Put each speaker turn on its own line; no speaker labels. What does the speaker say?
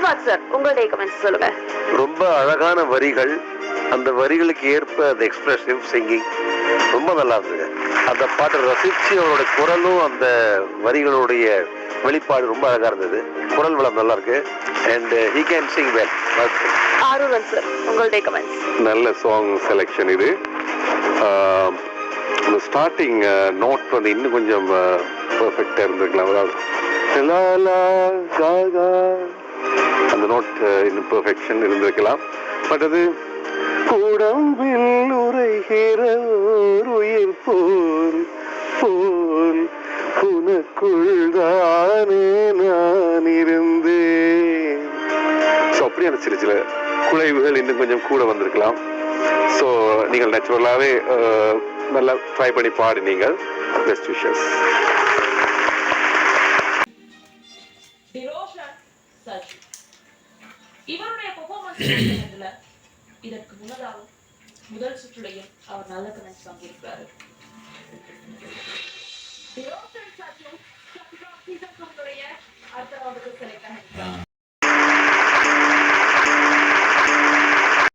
சித்வாத் sir, உங்களுடைய comments சொல்லுங்க.
ரொம்ப அழகான வரிகள், அந்த வரிகளுக்கு ஏற்ப அந்த எக்ஸ்பிரசிவ் சிங்கிங் ரொம்ப நல்லா இருந்தது. அந்த பாட்டை ரசிச்சு அவரோட குரலும் அந்த வரிகளுடைய வெளிப்பாடு ரொம்ப அழகா இருந்தது. குரல் வளம் நல்லா இருக்கு. And he can sing well.
Aarooran sir, உங்களுடைய கமெண்ட்ஸ்.
நல்ல சாங் செலெக்ஷன் இது. ஸ்டார்டிங் நோட் வந்து இன்னும் கொஞ்சம் பெர்ஃபெக்டா இருந்திருக்கலாம். அதாவது அந்த நோட் இன்னும் பெர்ஃபெக்ஷன் இருந்திருக்கலாம். பட் அது உடம்பில் உரைகிற உயிர் போல் போல் உனக்குள் தானே நான் இருந்தேன். ஸோ அப்படி அந்த சில சில குழைவுகள் இன்னும் கொஞ்சம் கூட வந்திருக்கலாம். ஸோ நீங்கள் நேச்சுரலாகவே நல்லா ட்ரை பண்ணி பாடினீங்க. Best wishes.
இவருடைய பெர்ஃபார்மன்ஸ் இதற்கு முன்னதாக முதல் சுற்றுலையும் அவர் நல்ல கமெண்ட்ஸ் வாங்கியிருக்கிறாரு.